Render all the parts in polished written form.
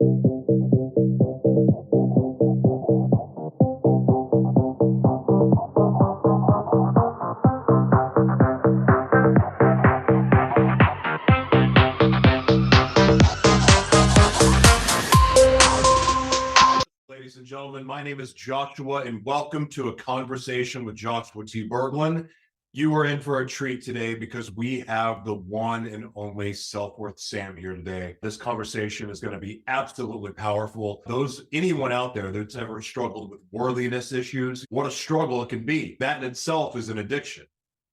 Ladies and gentlemen, my name is Joshua, and welcome to a conversation with Joshua T Berglan. You are in for a treat today because we have the one and only Self-Worth Sam here today. This conversation is going to be absolutely powerful. Anyone out there that's ever struggled with worthiness issues, what a struggle it can be. That in itself is an addiction,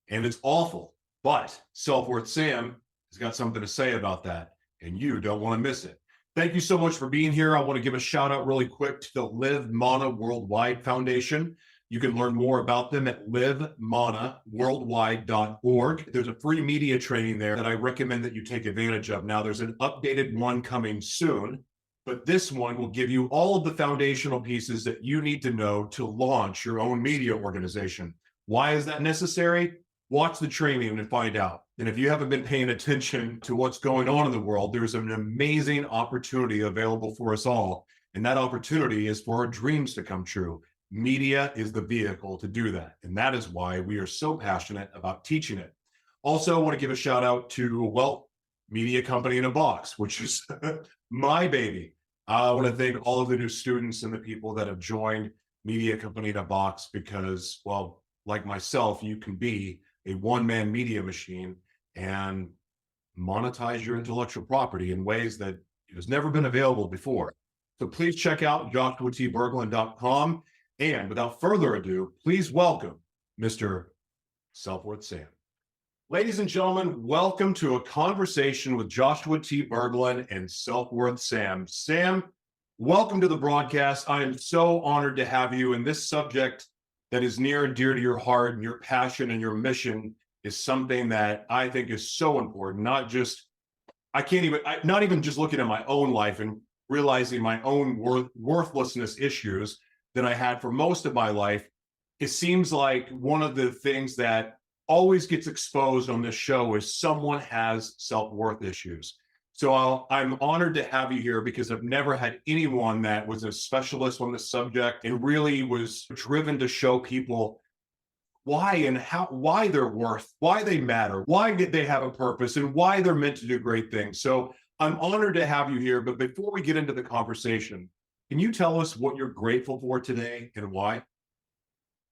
and it's awful. But Self-Worth Sam has got something to say about that, and you don't want to miss it. Thank you so much for being here. I want to give a shout out really quick to the Live Mana Worldwide Foundation. You can learn more about them at livemanaworldwide.org. There's a free media training there that I recommend that you take advantage of. Now, there's an updated one coming soon, but this one will give you all of the foundational pieces that you need to know to launch your own media organization. Why is that necessary? Watch the training and find out. And if you haven't been paying attention to what's going on in the world, there's an amazing opportunity available for us all. And that opportunity is for our dreams to come true. Media is the vehicle to do that. And that is why we are so passionate about teaching it. Also, I want to give a shout out to, Media Company in a Box, which is my baby. I want to thank all of the new students and the people that have joined Media Company in a Box because, like myself, you can be a one-man media machine and monetize your intellectual property in ways that has never been available before. So please check out joshuatberglan.com. And without further ado, please welcome Mr. Self-Worth Sam. Ladies and gentlemen, welcome to a conversation with Joshua T Berglan and Self-Worth Sam. Sam, welcome to the broadcast. I am so honored to have you. And this subject that is near and dear to your heart and your passion and your mission is something that I think is so important. Not even just looking at my own life and realizing my own worthlessness issues that I had for most of my life. It seems like one of the things that always gets exposed on this show is someone has self-worth issues. So I'm honored to have you here because I've never had anyone that was a specialist on this subject and really was driven to show people why they're worth, why they matter, why they have a purpose, and why they're meant to do great things. So I'm honored to have you here. But before we get into the conversation, can you tell us what you're grateful for today and why?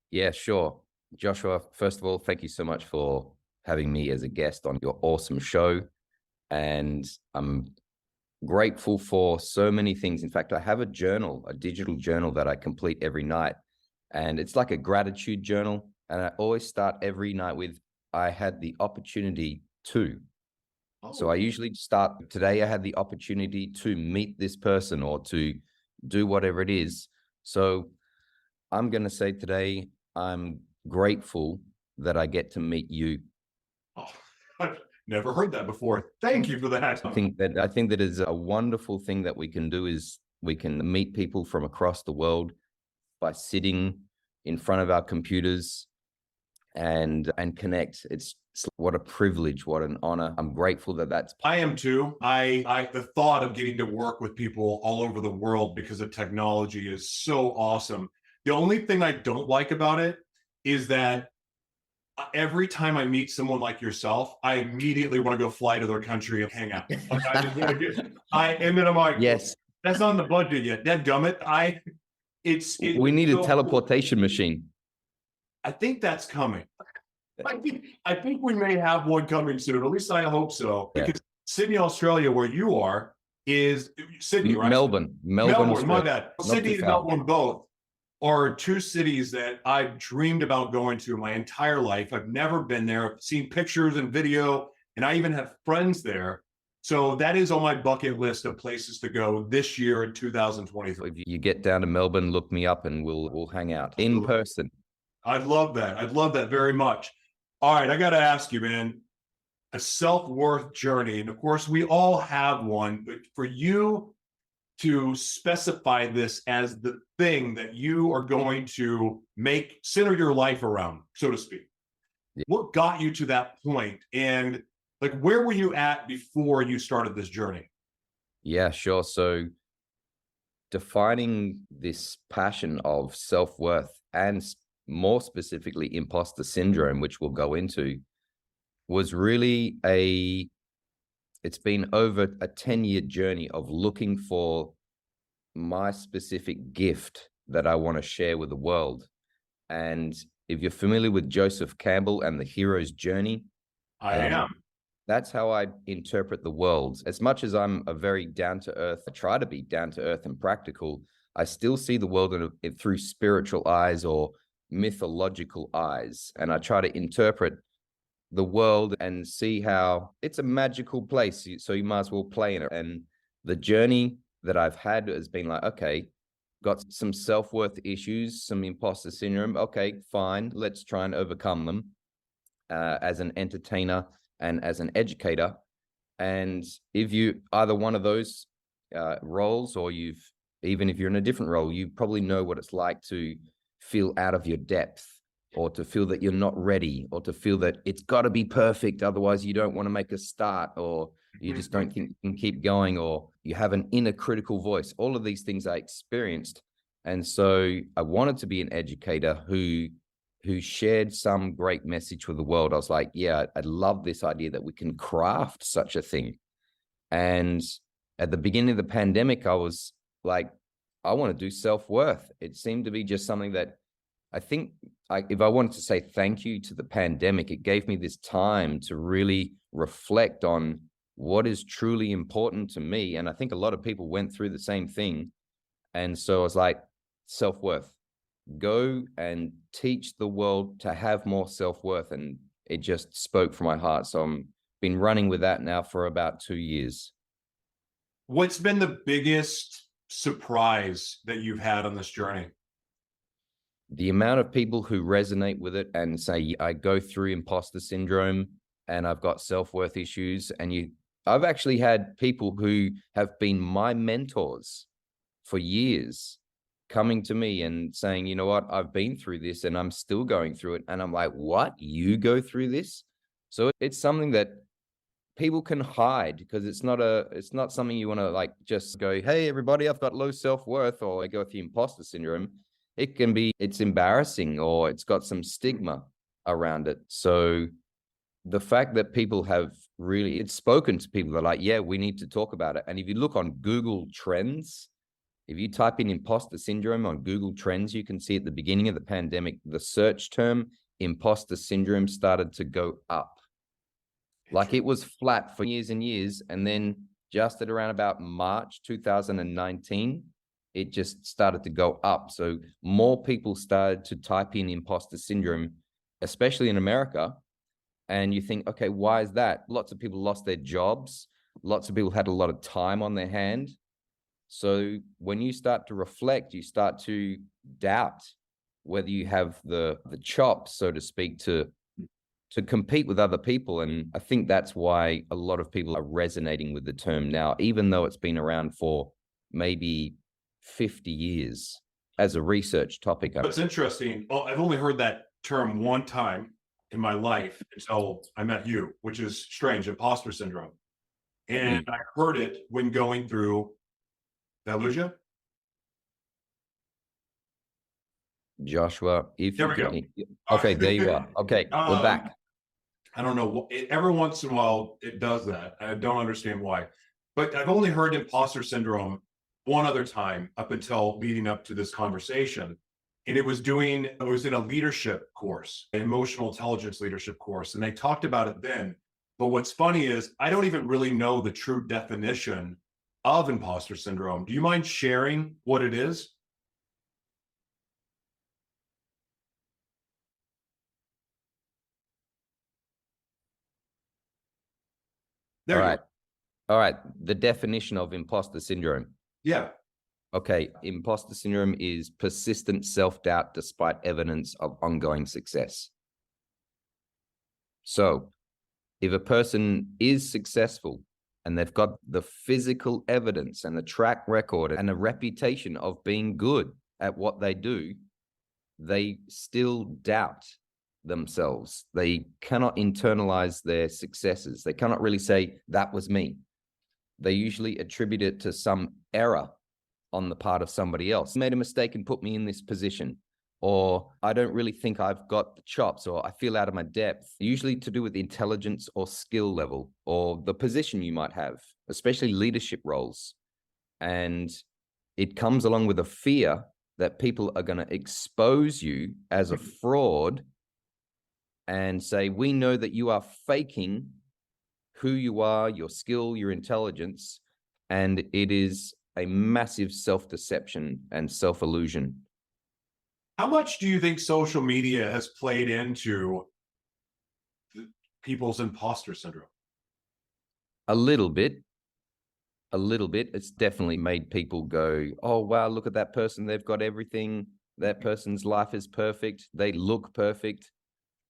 Yeah, sure. Joshua, first of all, thank you so much for having me as a guest on your awesome show. And I'm grateful for so many things. In fact, I have a digital journal that I complete every night. And it's like a gratitude journal. And I always start every night with, I had the opportunity to. So I usually start, today I had the opportunity to meet this person or to do whatever it is. So I'm going to say today, I'm grateful that I get to meet you. Oh, I've never heard that before. Thank you for that. I think that is a wonderful thing that we can do is we can meet people from across the world by sitting in front of our computers and connect. It's what a privilege, what an honor. I'm grateful that's. I am too. The thought of getting to work with people all over the world because of technology is so awesome. The only thing I don't like about it is that every time I meet someone like yourself, I immediately want to go fly to their country and hang out. And then I'm like, yes, that's not on the budget yet. Dadgummit. We need a teleportation machine. I think that's coming. I think we may have one coming soon. At least I hope so. Yeah. Because Sydney, Australia, where you are, is Sydney, right? Melbourne, my bad. Sydney and Melbourne both are two cities that I've dreamed about going to my entire life. I've never been there. I've seen pictures and video, and I even have friends there. So that is on my bucket list of places to go this year in 2023. If you get down to Melbourne, look me up and we'll hang out in person. I'd love that. I'd love that very much. All right, I got to ask you, man, a self-worth journey. And of course, we all have one, but for you to specify this as the thing that you are going to center your life around, so to speak. Yeah. What got you to that point? And like, where were you at before you started this journey? Yeah, sure. So defining this passion of self-worth and more specifically imposter syndrome, which we'll go into, was really it's been over a 10-year journey of looking for my specific gift that I want to share with the world. And if you're familiar with Joseph Campbell and the hero's journey, I am. that's how I interpret the world. As much as I'm a very down-to-earth, I try to be down-to-earth and practical, I still see the world through spiritual eyes or mythological eyes. And I try to interpret the world and see how it's a magical place. So you might as well play in it. And the journey that I've had has been like, okay, got some self-worth issues, some imposter syndrome. Okay, fine. Let's try and overcome them as an entertainer and as an educator. And if you either one of those roles, or even if you're in a different role, you probably know what it's like to feel out of your depth, or to feel that you're not ready, or to feel that it's got to be perfect, otherwise you don't want to make a start, or you just don't think you can keep going, or you have an inner critical voice. All of these things I experienced. And so I wanted to be an educator who shared some great message with the world. I was like, yeah, I love this idea that we can craft such a thing. And at the beginning of the pandemic, I was like, I want to do self-worth. It seemed to be just something that I think if I wanted to say thank you to the pandemic, it gave me this time to really reflect on what is truly important to me. And I think a lot of people went through the same thing. And so I was like, self-worth, go and teach the world to have more self-worth. And it just spoke from my heart. So I've been running with that now for about 2 years. What's been the biggest surprise that you've had on this journey? The amount of people who resonate with it and say, I go through imposter syndrome and I've got self-worth issues. And I've actually had people who have been my mentors for years coming to me and saying, you know what, I've been through this and I'm still going through it. And I'm like, what? You go through this? So it's something that people can hide, because it's not something you want to like just go, hey, everybody, I've got low self-worth, or I go through imposter syndrome. It's embarrassing, or it's got some stigma around it. So the fact that people have really, it's spoken to people that are like, yeah, we need to talk about it. And if you look on Google Trends, if you type in imposter syndrome on Google Trends, you can see at the beginning of the pandemic, the search term imposter syndrome started to go up. Like it was flat for years and years. And then just at around about March 2019, it just started to go up. So more people started to type in imposter syndrome, especially in America. And you think, okay, why is that? Lots of people lost their jobs. Lots of people had a lot of time on their hand. So when you start to reflect, you start to doubt whether you have the chops, so to speak, to compete with other people. And I think that's why a lot of people are resonating with the term now, even though it's been around for maybe 50 years as a research topic. It's interesting. Well, I've only heard that term one time in my life until I met you, which is strange, imposter syndrome. And I heard it when going through. Did I lose you? Joshua, if there you we go. can, okay, there you are. Okay, we're back. I don't know. Every once in a while, it does that. I don't understand why. But I've only heard imposter syndrome one other time up until leading up to this conversation. And it was in a leadership course, an emotional intelligence leadership course. And they talked about it then. But what's funny is I don't even really know the true definition of imposter syndrome. Do you mind sharing what it is? All right. All right. The definition of imposter syndrome. Yeah. Okay. Imposter syndrome is persistent self-doubt despite evidence of ongoing success. So if a person is successful and they've got the physical evidence and the track record and a reputation of being good at what they do, they still doubt themselves. They cannot internalize their successes. They cannot really say, that was me. They usually attribute it to some error on the part of somebody else. Made a mistake and put me in this position. Or I don't really think I've got the chops, or I feel out of my depth, usually to do with intelligence or skill level or the position you might have, especially leadership roles. And it comes along with a fear that people are going to expose you as a fraud and say, we know that you are faking who you are, your skill, your intelligence, and it is a massive self-deception and self-illusion. How much do you think social media has played into people's imposter syndrome? A little bit. It's definitely made people go, oh, wow, look at that person. They've got everything. That person's life is perfect. They look perfect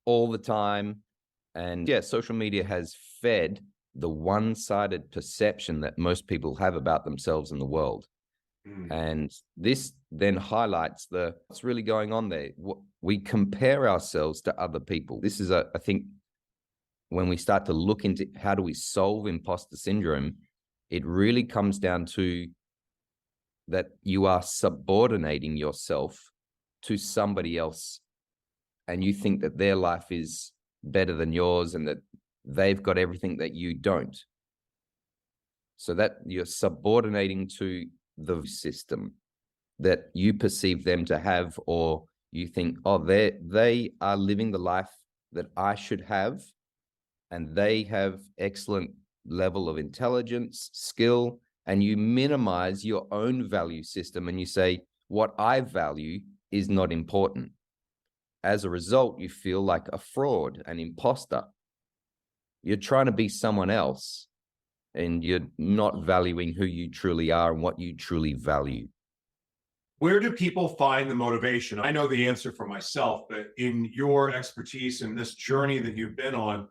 all the time. And yeah, social media has fed the one-sided perception that most people have about themselves in the world. And this then highlights what's really going on there. We compare ourselves to other people. This is, I think, when we start to look into how do we solve imposter syndrome, it really comes down to that you are subordinating yourself to somebody else. And you think that their life is better than yours and that they've got everything that you don't. So that you're subordinating to the system that you perceive them to have, or you think, oh, they are living the life that I should have, and they have excellent level of intelligence, skill, and you minimize your own value system and you say, what I value is not important. As a result, you feel like a fraud, an imposter. You're trying to be someone else, and you're not valuing who you truly are and what you truly value. Where do people find the motivation? I know the answer for myself, but in your expertise in this journey that you've been on,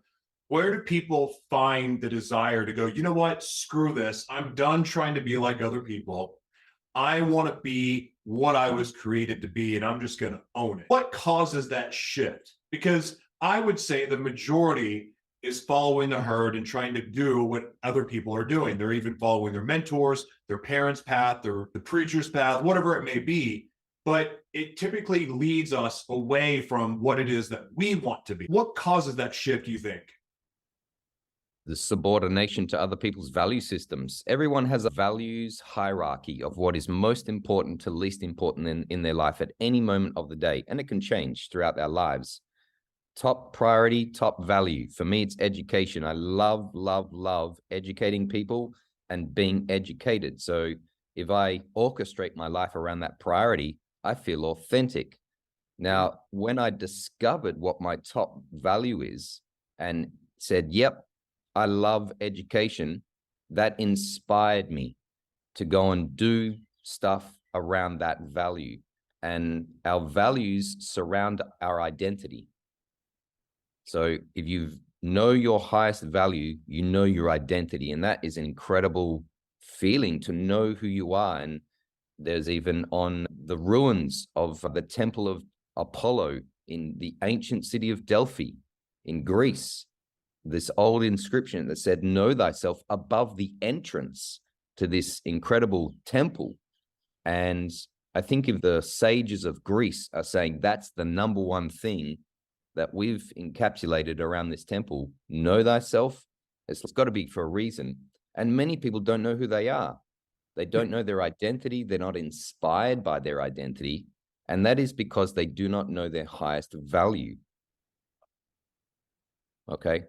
where do people find the desire to go, you know what, screw this. I'm done trying to be like other people. I want to be what I was created to be, and I'm just going to own it. What causes that shift? Because I would say the majority is following the herd and trying to do what other people are doing. They're even following their mentors, their parents' path, the preacher's path, whatever it may be. But it typically leads us away from what it is that we want to be. What causes that shift, you think? The subordination to other people's value systems. Everyone has a values hierarchy of what is most important to least important in their life at any moment of the day. And it can change throughout their lives. Top priority, top value. For me, it's education. I love, love, love educating people and being educated. So if I orchestrate my life around that priority, I feel authentic. Now, when I discovered what my top value is and said, yep, I love education, that inspired me to go and do stuff around that value. And our values surround our identity. So if you know your highest value, you know your identity, and that is an incredible feeling to know who you are. And there's even on the ruins of the Temple of Apollo in the ancient city of Delphi in Greece, this old inscription that said, know thyself, above the entrance to this incredible temple. And I think if the sages of Greece are saying that's the number one thing that we've encapsulated around this temple, know thyself, it's got to be for a reason. And many people don't know who they are. They don't know their identity. They're not inspired by their identity. And that is because they do not know their highest value. Okay.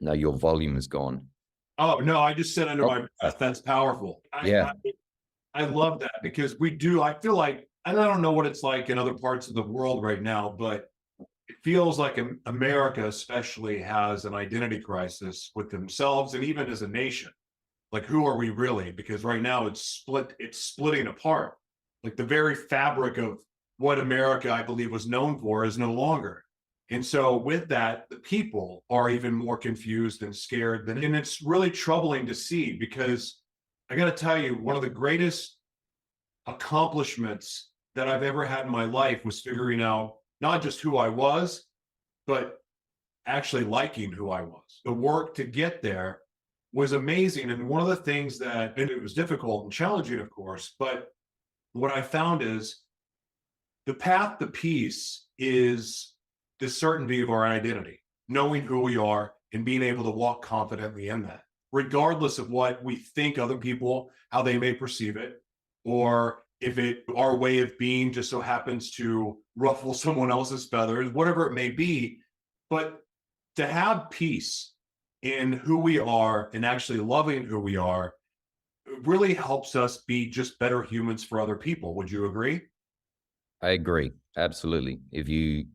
Now your volume is gone. Oh, no, I just said under my breath. That's powerful. I love that, because I feel like, and I don't know what it's like in other parts of the world right now, but it feels like America especially has an identity crisis with themselves and even as a nation. Like, who are we really? Because right now it's splitting apart. Like, the very fabric of what America, I believe, was known for is no longer. And so with that, the people are even more confused and scared and it's really troubling to see, because I got to tell you, one of the greatest accomplishments that I've ever had in my life was figuring out not just who I was, but actually liking who I was. The work to get there was amazing. And one of the things that, and it was difficult and challenging, of course, but what I found is the path to peace is the certainty of our identity, knowing who we are and being able to walk confidently in that, regardless of what we think other people, how they may perceive it, or if it our way of being just so happens to ruffle someone else's feathers, whatever it may be. But to have peace in who we are and actually loving who we are really helps us be just better humans for other people. Would you agree? I agree. Absolutely. If you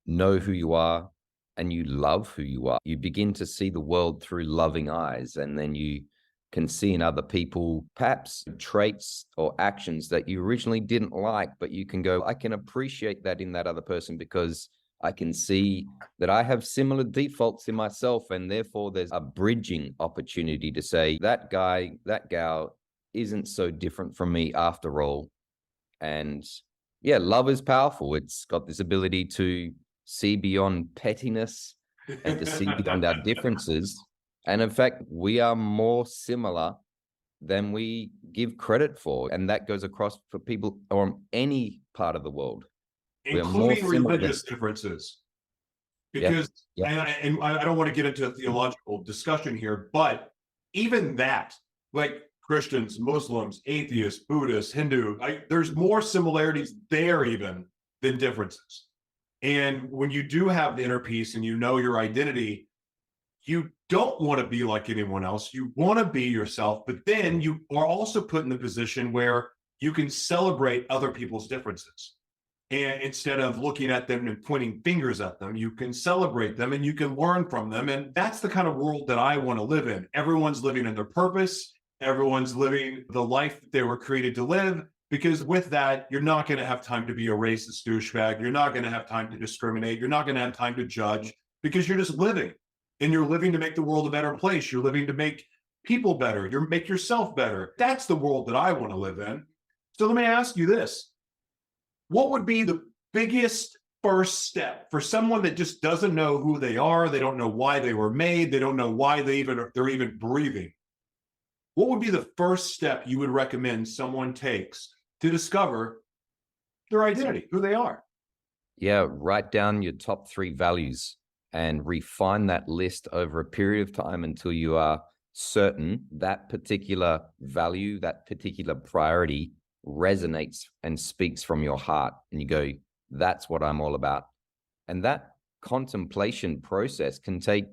know who you are and you love who you are, you begin to see the world through loving eyes. And then you can see in other people perhaps traits or actions that you originally didn't like, but you can go, I can appreciate that in that other person because I can see that I have similar defaults in myself. And therefore, there's a bridging opportunity to say, that guy, that gal isn't so different from me after all. And yeah, love is powerful. It's got this ability to see beyond pettiness and to see beyond our differences. And in fact, we are more similar than we give credit for. And that goes across for people on any part of the world. We're more Including similar religious differences. Yeah, Because, yeah. and I don't want to get into a theological discussion here, but even that, like Christians, Muslims, atheists, Buddhists, Hindu, there's more similarities there even than differences. And when you do have the inner peace and you know your identity, you don't want to be like anyone else. You want to be yourself, but then you are also put in the position where you can celebrate other people's differences. And instead of looking at them and pointing fingers at them, you can celebrate them and you can learn from them. And that's the kind of world that I want to live in. Everyone's living in their purpose. Everyone's living the life that they were created to live. Because with that, you're not going to have time to be a racist douchebag. You're not going to have time to discriminate. You're not going to have time to judge because you're just living. And you're living to make the world a better place. You're living to make people better. You make yourself better. That's the world that I want to live in. So let me ask you this. What would be the biggest first step for someone that just doesn't know who they are? They don't know why they were made. They don't know why they're even breathing. What would be the first step you would recommend someone takes to discover their identity, who they are? Yeah, write down your top 3 values and refine that list over a period of time until you are certain that particular value, that particular priority resonates and speaks from your heart. And you go, that's what I'm all about. And that contemplation process can take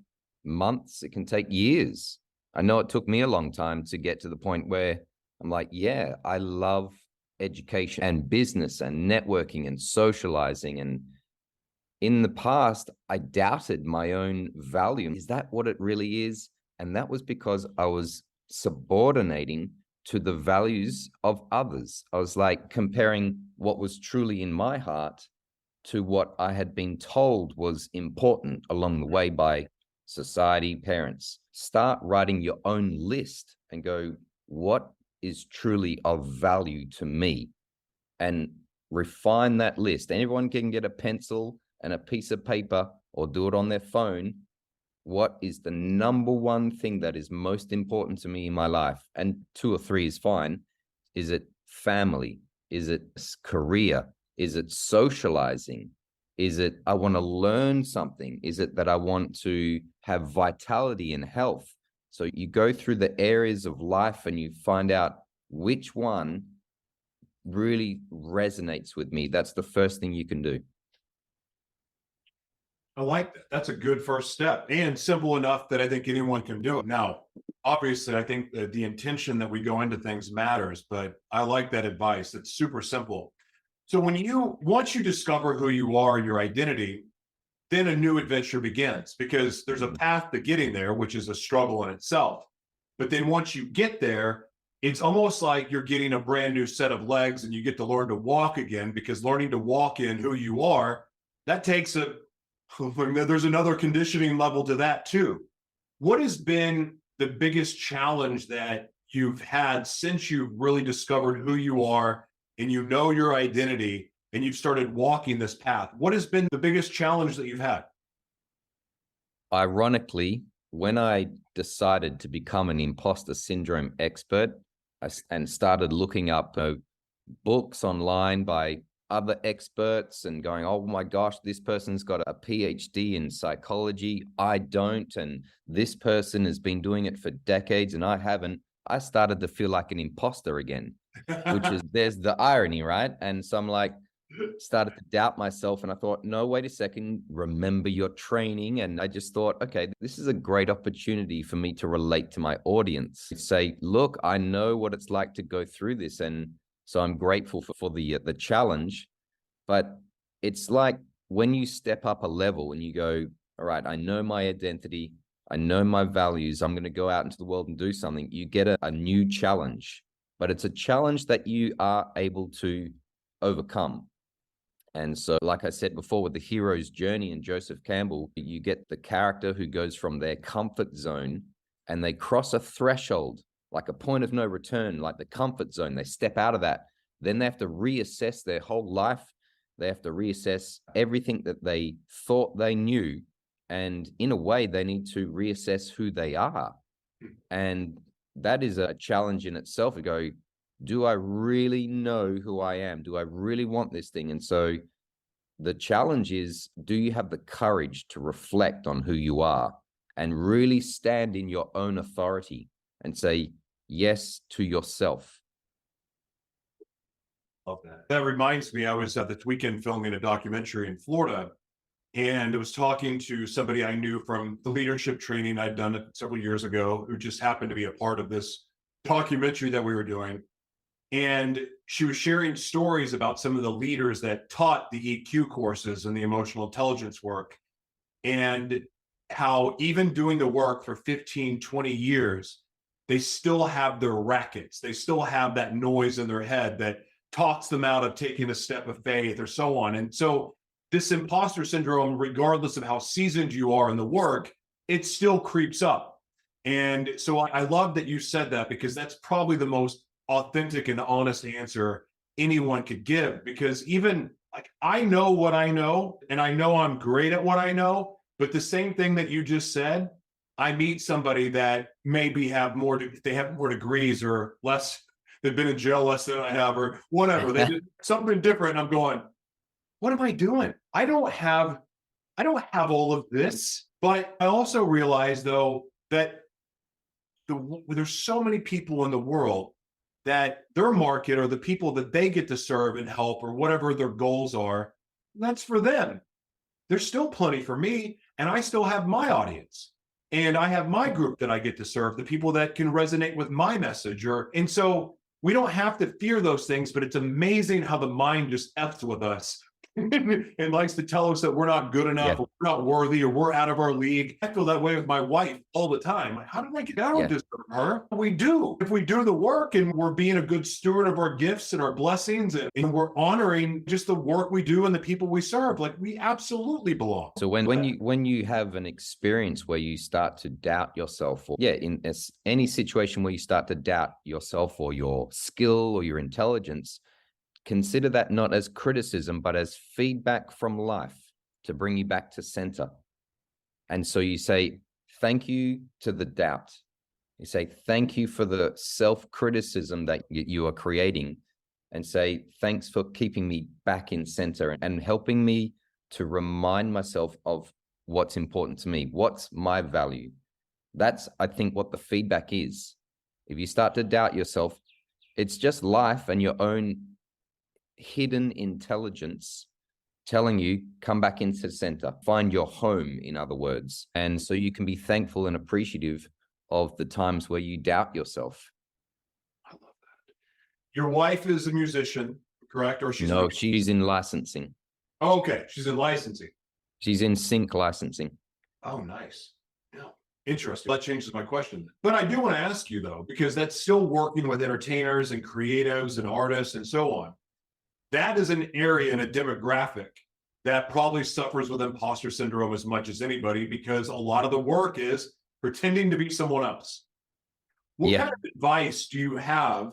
months. It can take years. I know it took me a long time to get to the point where I'm like, yeah, I love education and business and networking and socializing. And in the past, I doubted my own value. Is that what it really is? And that was because I was subordinating to the values of others. I was like comparing what was truly in my heart to what I had been told was important along the way by society, parents. Start writing your own list and go, what is truly of value to me? And refine that list. Anyone can get a pencil and a piece of paper or do it on their phone. What is the number one thing that is most important to me in my life? And 2 or 3 is fine. Is it family? Is it career? Is it socializing? Is it I want to learn something? Is it that I want to have vitality and health? So you go through the areas of life and you find out which one really resonates with me. That's the first thing you can do. I like that. That's a good first step and simple enough that I think anyone can do it. Now, obviously, I think that the intention that we go into things matters, but I like that advice. It's super simple. So once you discover who you are, your identity, then a new adventure begins because there's a path to getting there, which is a struggle in itself. But then once you get there, it's almost like you're getting a brand new set of legs and you get to learn to walk again, because learning to walk in who you are, that takes there's another conditioning level to that too. What has been the biggest challenge that you've had since you've really discovered who you are and you know your identity and you've started walking this path? What has been the biggest challenge that you've had? Ironically, when I decided to become an imposter syndrome expert, and started looking up books online by other experts and going, oh my gosh, this person's got a PhD in psychology. I don't. And this person has been doing it for decades and I haven't. I started to feel like an imposter again, which is, there's the irony, right? And so I'm like, started to doubt myself. And I thought, no, wait a second, remember your training. And I just thought, okay, this is a great opportunity for me to relate to my audience. Say, look, I know what it's like to go through this. And so I'm grateful for the challenge. But it's like when you step up a level and you go, all right, I know my identity, I know my values, I'm going to go out into the world and do something. You get a new challenge, but it's a challenge that you are able to overcome. And so, like I said before, with the hero's journey in Joseph Campbell, you get the character who goes from their comfort zone and they cross a threshold, like a point of no return, like the comfort zone. They step out of that. Then they have to reassess their whole life. They have to reassess everything that they thought they knew. And in a way, they need to reassess who they are. And that is a challenge in itself to go, do I really know who I am? Do I really want this thing? And so the challenge is, do you have the courage to reflect on who you are and really stand in your own authority and say yes to yourself? Love that. That reminds me, I was this weekend filming a documentary in Florida, and I was talking to somebody I knew from the leadership training I'd done several years ago, who just happened to be a part of this documentary that we were doing. And she was sharing stories about some of the leaders that taught the EQ courses and the emotional intelligence work, and how even doing the work for 15, 20 years, they still have their rackets. They still have that noise in their head that talks them out of taking a step of faith or so on. And so this imposter syndrome, regardless of how seasoned you are in the work, it still creeps up. And so I love that you said that, because that's probably the most authentic and honest answer anyone could give. Because even like, I know what I know, and I know I'm great at what I know, but the same thing that you just said, I meet somebody that maybe they have more degrees or less, they've been in jail less than I have, or whatever. They did something different. And I'm going, what am I doing? I don't have all of this. But I also realize, though, that there's so many people in the world that their market, or the people that they get to serve and help, or whatever their goals are, that's for them. There's still plenty for me, and I still have my audience, and I have my group that I get to serve, the people that can resonate with my message. And so we don't have to fear those things, but it's amazing how the mind just F's with us and likes to tell us that we're not good enough, or we're not worthy, or we're out of our league. I feel that way with my wife all the time. Like, how did I get out of this from her? We do. If we do the work and we're being a good steward of our gifts and our blessings, and we're honoring just the work we do and the people we serve, like, we absolutely belong. So when you have an experience where you start to doubt yourself, or in any situation where you start to doubt yourself or your skill or your intelligence, consider that not as criticism, but as feedback from life to bring you back to center. And so you say, thank you to the doubt. You say, thank you for the self-criticism that you are creating, and say, thanks for keeping me back in center and helping me to remind myself of what's important to me. What's my value? That's, I think, what the feedback is. If you start to doubt yourself, it's just life and your own hidden intelligence telling you, come back into center, find your home, in other words. And so you can be thankful and appreciative of the times where you doubt yourself. I love that. Your wife is a musician, correct? Or she's in licensing. Oh, okay, she's in licensing. She's in sync licensing. Oh, nice. Yeah, interesting. That changes my question. But I do want to ask you, though, because that's still working with entertainers and creatives and artists and so on. That is an area and a demographic that probably suffers with imposter syndrome as much as anybody, because a lot of the work is pretending to be someone else. What kind of advice do you have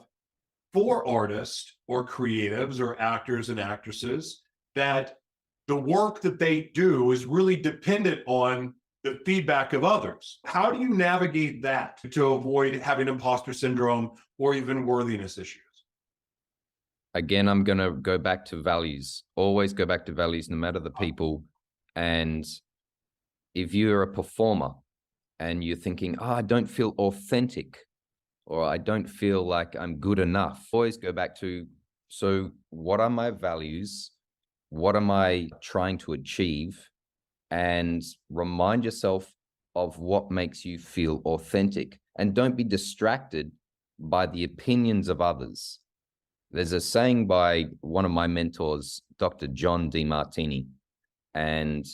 for artists or creatives or actors and actresses that the work that they do is really dependent on the feedback of others. How do you navigate that to avoid having imposter syndrome or even worthiness issues? Again, I'm going to go back to values. Always go back to values, no matter the people. And if you're a performer and you're thinking, oh, I don't feel authentic, or I don't feel like I'm good enough, always go back to, so what are my values? What am I trying to achieve? And remind yourself of what makes you feel authentic. And don't be distracted by the opinions of others. There's a saying by one of my mentors, Dr. John Demartini, and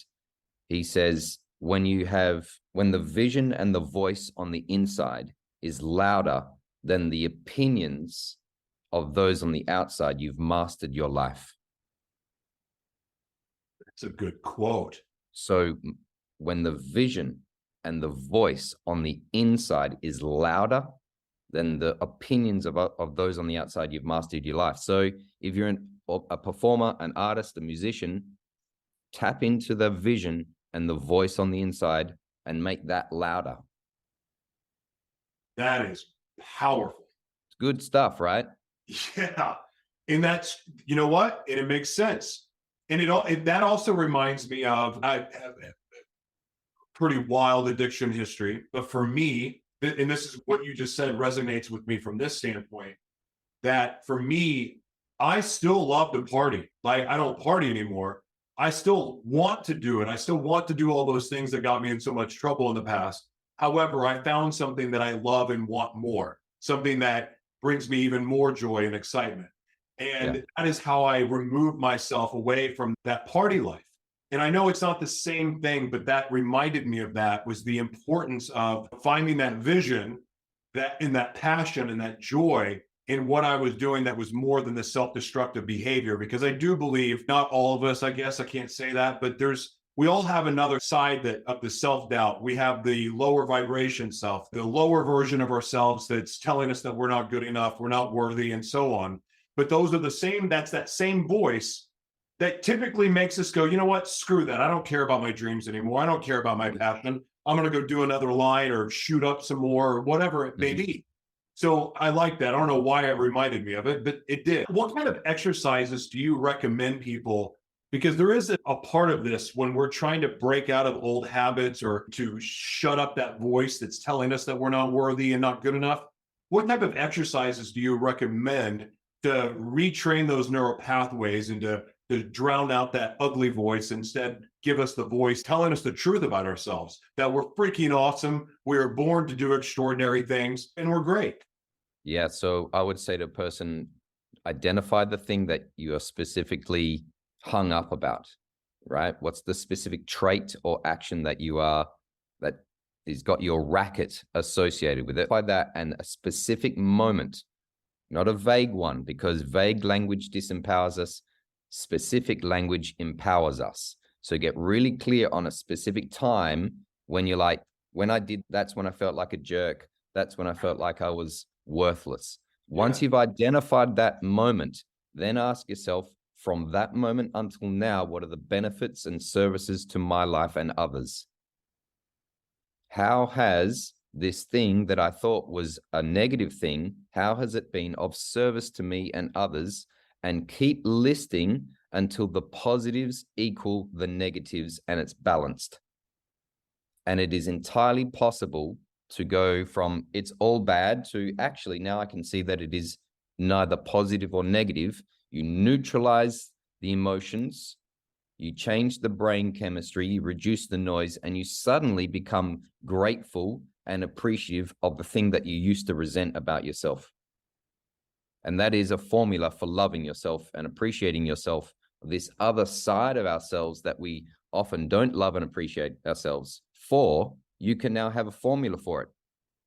he says, when the vision and the voice on the inside is louder than the opinions of those on the outside, you've mastered your life. That's a good quote. So when the vision and the voice on the inside is louder than the opinions of those on the outside, you've mastered your life. So if you're a performer, an artist, a musician, tap into the vision and the voice on the inside and make that louder. That is powerful. It's good stuff, right? Yeah. And that's, you know what? And it makes sense. And that also reminds me of, I have a pretty wild addiction history, but for me, and this is what you just said resonates with me from this standpoint, that for me, I still love to party. Like, I don't party anymore. I still want to do it. I still want to do all those things that got me in so much trouble in the past. However, I found something that I love and want more, something that brings me even more joy and excitement. And that is how I remove myself away from that party life. And I know it's not the same thing, but that reminded me of that, was the importance of finding that vision, that in that passion and that joy in what I was doing that was more than the self-destructive behavior. Because I do believe, not all of us, I guess I can't say that, but we all have another side of the self-doubt. We have the lower vibration self, the lower version of ourselves that's telling us that we're not good enough, we're not worthy, and so on. But those are that's that same voice that typically makes us go, you know what, screw that. I don't care about my dreams anymore. I don't care about my passion. I'm going to go do another line or shoot up some more or whatever it may be. So I like that. I don't know why it reminded me of it, but it did. What kind of exercises do you recommend people? Because there is a part of this when we're trying to break out of old habits or to shut up that voice that's telling us that we're not worthy and not good enough. What type of exercises do you recommend to retrain those neural pathways and to drown out that ugly voice, instead give us the voice telling us the truth about ourselves, that we're freaking awesome, we were born to do extraordinary things, and we're great? Yeah, so I would say to a person, identify the thing that you are specifically hung up about, right? What's the specific trait or action that that has got your racket associated with it? By that, and a specific moment, not a vague one, because vague language disempowers us. Specific language empowers us. So get really clear on a specific time when you're like, when I did, that's when I felt like a jerk. That's when I felt like I was worthless. Once you've identified that moment, then ask yourself, from that moment until now, what are the benefits and services to my life and others? How has this thing that I thought was a negative thing, how has it been of service to me and others? And keep listing until the positives equal the negatives and it's balanced. And it is entirely possible to go from it's all bad to actually now I can see that it is neither positive or negative. You neutralize the emotions, you change the brain chemistry, you reduce the noise, and you suddenly become grateful and appreciative of the thing that you used to resent about yourself. And that is a formula for loving yourself and appreciating yourself, this other side of ourselves that we often don't love and appreciate ourselves for. You can now have a formula for it.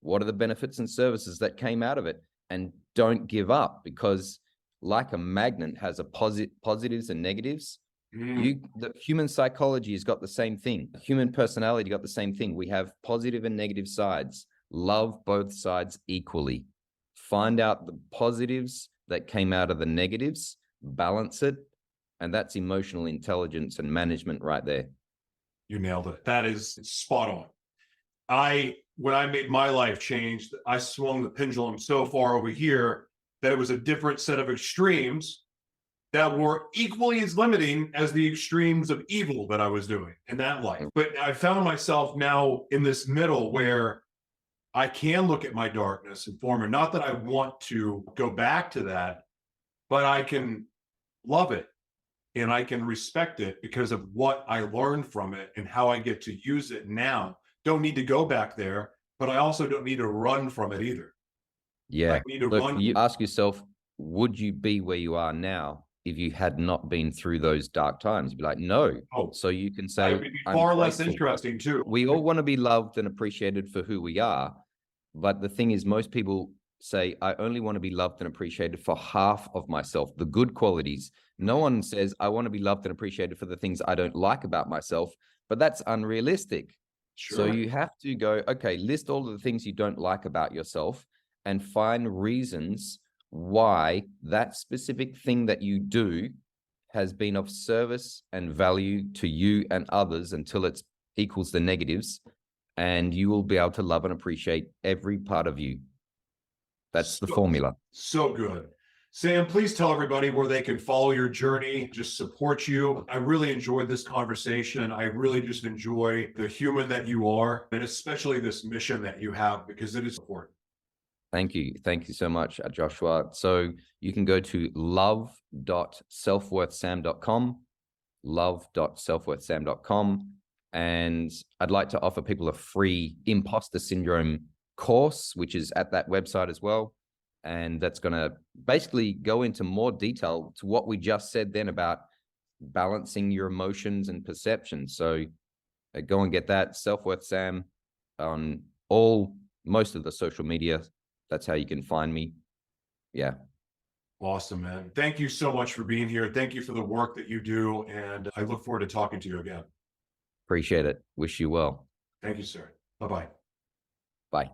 What are the benefits and services that came out of it? And don't give up, because like a magnet has a positives and negatives. The human psychology has got the same thing. Human personality got the same thing. We have positive and negative sides. Love both sides equally. Find out the positives that came out of the negatives, balance it, and that's emotional intelligence and management right there. You nailed it. That is spot on. When I made my life change, I swung the pendulum so far over here that it was a different set of extremes that were equally as limiting as the extremes of evil that I was doing in that life. But I found myself now in this middle where I can look at my darkness and form it. Not that I want to go back to that, but I can love it and I can respect it because of what I learned from it and how I get to use it now. Don't need to go back there, but I also don't need to run from it either. Yeah. I need to Look, run. you ask yourself, would you be where you are now if you had not been through those dark times? You'd be like, no. Oh, So you can it say, would be I'm far less grateful. interesting too. We all want to be loved and appreciated for who we are. But the thing is, most people say, I only want to be loved and appreciated for half of myself, the good qualities. No one says, I want to be loved and appreciated for the things I don't like about myself, but that's unrealistic. Sure. So you have to go, okay, list all of the things you don't like about yourself and find reasons why that specific thing that you do has been of service and value to you and others until it equals the negatives, and you will be able to love and appreciate every part of you. That's the formula. So good. Sam, please tell everybody where they can follow your journey, just support you. I really enjoyed this conversation. I really just enjoy the human that you are, and especially this mission that you have, because it is important. Thank you. Thank you so much, Joshua. So you can go to love.selfworthsam.com, love.selfworthsam.com. And I'd like to offer people a free Imposter Syndrome course, which is at that website as well. And that's going to basically go into more detail to what we just said then about balancing your emotions and perceptions. So go and get that. Self-Worth Sam on most of the social media. That's how you can find me. Yeah. Awesome, man. Thank you so much for being here. Thank you for the work that you do. And I look forward to talking to you again. Appreciate it. Wish you well. Thank you, sir. Bye-bye. Bye.